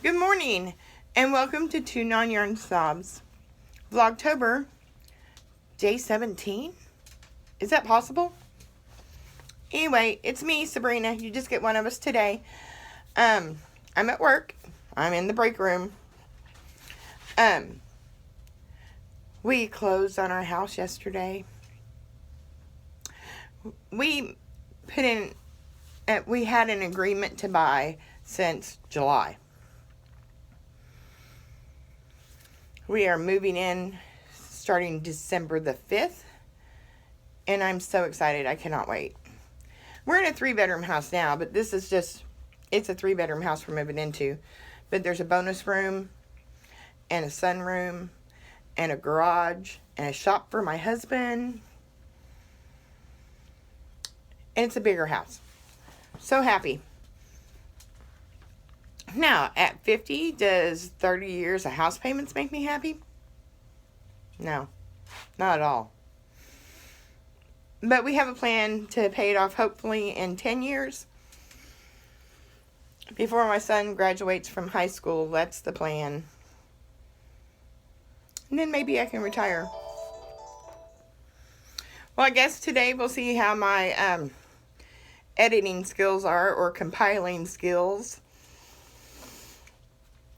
Good morning, and welcome to Two Non-Yarn Snobs. Vlogtober, day 17? Is that possible? Anyway, it's me, Sabrina. You just get one of us today. I'm at work. I'm in the break room. We closed on our house yesterday. We had an agreement to buy since July. We are moving in starting December the 5th, and I'm so excited. I cannot wait. We're in a 3-bedroom house now, but it's a 3-bedroom house we're moving into. But there's a bonus room, and a sunroom, and a garage, and a shop for my husband. And it's a bigger house. So happy. Now, at 50, does 30 years of house payments make me happy? No, not at all. But we have a plan to pay it off hopefully in 10 years. Before my son graduates from high school, that's the plan. And then maybe I can retire. Well, I guess today we'll see how my editing skills are, or compiling skills.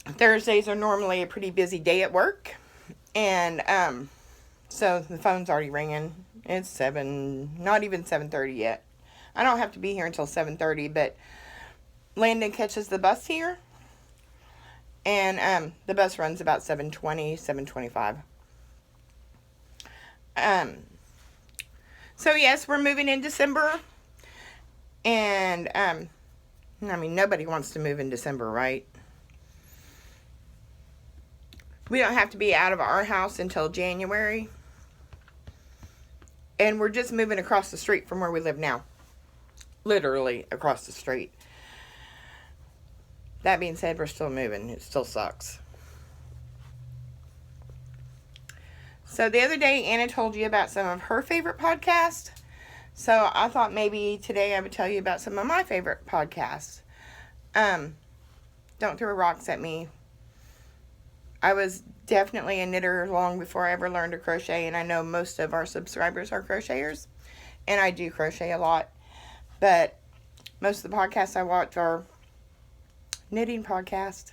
Thursdays are normally a pretty busy day at work, and so the phone's already ringing. It's not even 7:30 yet. I don't have to be here until 7:30, but Landon catches the bus here, and the bus runs about 7:20, 7:25. So yes, we're moving in December, and nobody wants to move in December, right? We don't have to be out of our house until January. And we're just moving across the street from where we live now. Literally across the street. That being said, we're still moving. It still sucks. So the other day, Anna told you about some of her favorite podcasts. So I thought maybe today I would tell you about some of my favorite podcasts. Don't throw rocks at me. I was definitely a knitter long before I ever learned to crochet, and I know most of our subscribers are crocheters, and I do crochet a lot, but most of the podcasts I watch are knitting podcasts.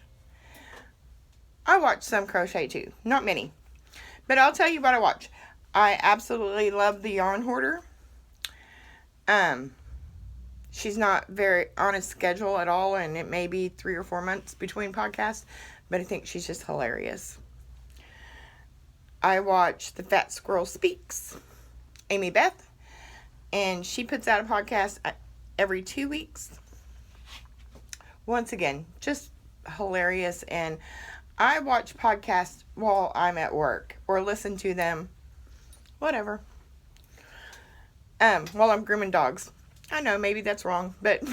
I watch some crochet too, not many, but I'll tell you what I watch. I absolutely love the Yarn Hoarder. She's not very on a schedule at all, and it may be 3 or 4 months between podcasts, but I think she's just hilarious. I watch The Fat Squirrel Speaks, Amy Beth, and she puts out a podcast every 2 weeks. Once again, just hilarious, and I watch podcasts while I'm at work, or listen to them, whatever, while I'm grooming dogs. I know, maybe that's wrong, but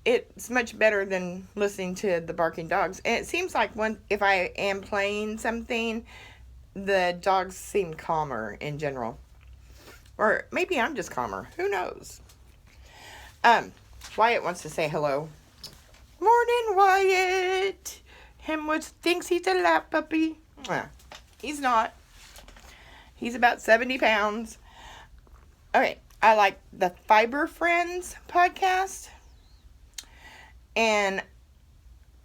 it's much better than listening to the barking dogs. And it seems like if I am playing something, the dogs seem calmer in general. Or maybe I'm just calmer. Who knows? Wyatt wants to say hello. Morning, Wyatt. Him thinks he's a lap puppy. He's not. He's about 70 pounds. Okay, I like the Fiber Friends podcast. And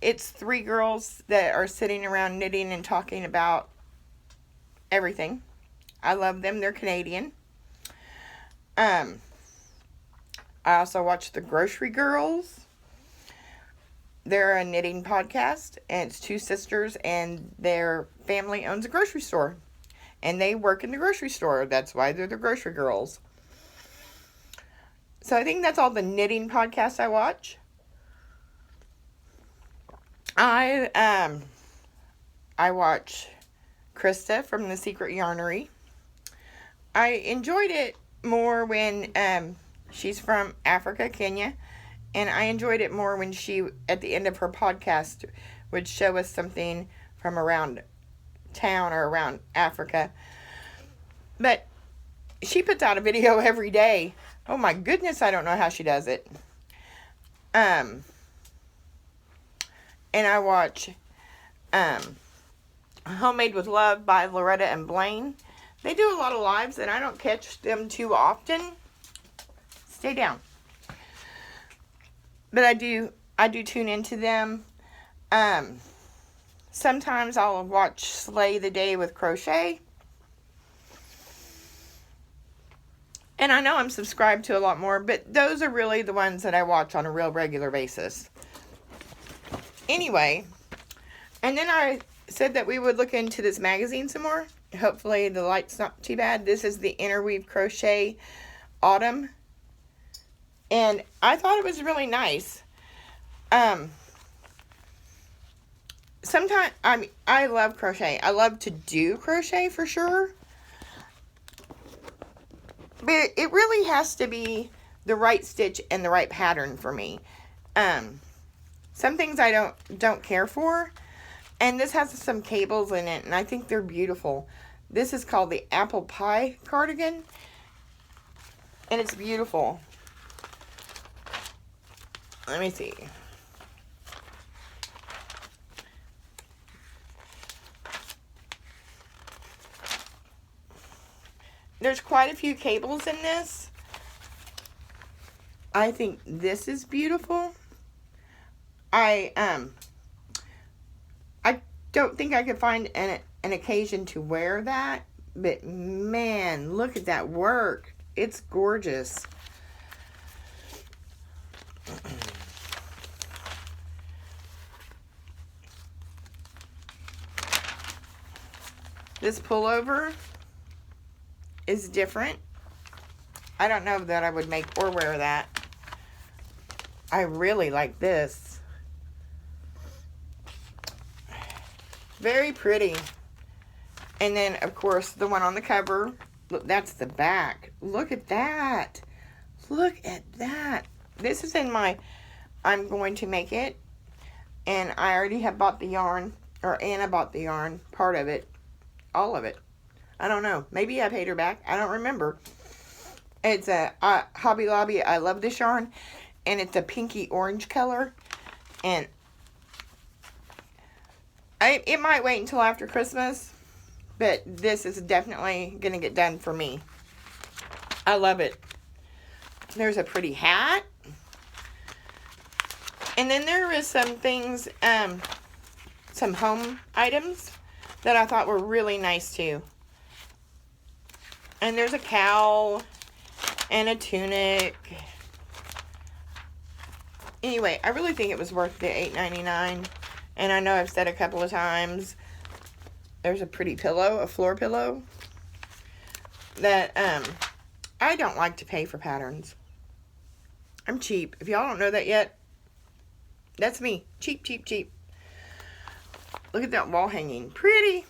it's 3 girls that are sitting around knitting and talking about everything. I love them. They're Canadian. I also watch the Grocery Girls. They're a knitting podcast, and it's 2 sisters, and their family owns a grocery store. And they work in the grocery store. That's why they're the Grocery Girls. So I think that's all the knitting podcasts I watch. I watch Krista from The Secret Yarnery. I enjoyed it more when she's from Africa, Kenya, and I enjoyed it more when she, at the end of her podcast, would show us something from around town or around Africa. But she puts out a video every day. Oh my goodness, I don't know how she does it. And I watch Homemade with Love by Loretta and Blaine. They do a lot of lives, and I don't catch them too often. Stay down. But I do tune into them. Sometimes I'll watch Slay the Day with Crochet. And I know I'm subscribed to a lot more, but those are really the ones that I watch on a real regular basis. Anyway, and then I said that we would look into this magazine some more. Hopefully the light's not too bad. This is the Interweave Crochet Autumn. And I thought it was really nice. Sometimes, I love crochet. I love to do crochet for sure. But it really has to be the right stitch and the right pattern for me. Some things I don't care for. And this has some cables in it, and I think they're beautiful. This is called the Apple Pie Cardigan. And it's beautiful. Let me see. There's quite a few cables in this. I think this is beautiful. I don't think I could find an occasion to wear that, but man, look at that work. It's gorgeous. This pullover is different. I don't know that I would make or wear that. I really like this. Very pretty. And then, of course, the one on the cover. Look, that's the back. Look at that. Look at that. This is in my I'm going to make it. And I already have bought the yarn. Or Anna bought the yarn. Part of it. All of it. I don't know. Maybe I paid her back. I don't remember. It's a Hobby Lobby. I love this yarn. And it's a pinky orange color. And it might wait until after Christmas. But this is definitely going to get done for me. I love it. There's a pretty hat. And then there is some things, some home items that I thought were really nice too. And there's a cowl and a tunic. Anyway, I really think it was worth the $8.99. And I know I've said a couple of times, there's a pretty pillow, a floor pillow, that I don't like to pay for patterns. I'm cheap. If y'all don't know that yet, that's me. Cheap, cheap, cheap. Look at that wall hanging. Pretty.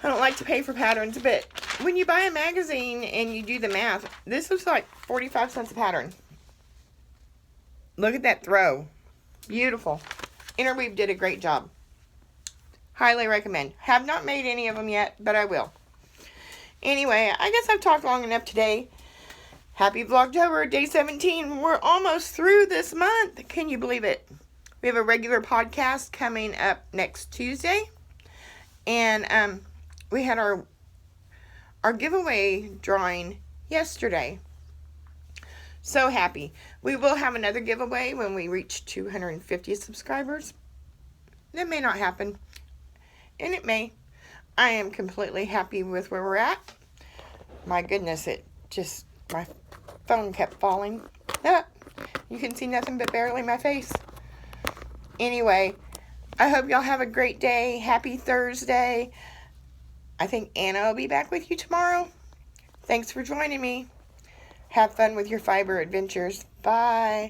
I don't like to pay for patterns, but when you buy a magazine and you do the math, this was like 45 cents a pattern. Look at that throw. Beautiful. Interweave did a great job. Highly recommend. Have not made any of them yet, but I will. Anyway, I guess I've talked long enough today. Happy Vlogtober, day 17. We're almost through this month. Can you believe it? We have a regular podcast coming up next Tuesday. And we had our giveaway drawing yesterday. So happy. We will have another giveaway when we reach 250 subscribers. That may not happen. And it may. I am completely happy with where we're at. My goodness, my phone kept falling. Ah, you can see nothing but barely my face. Anyway, I hope y'all have a great day. Happy Thursday. I think Anna will be back with you tomorrow. Thanks for joining me. Have fun with your fiber adventures. Bye.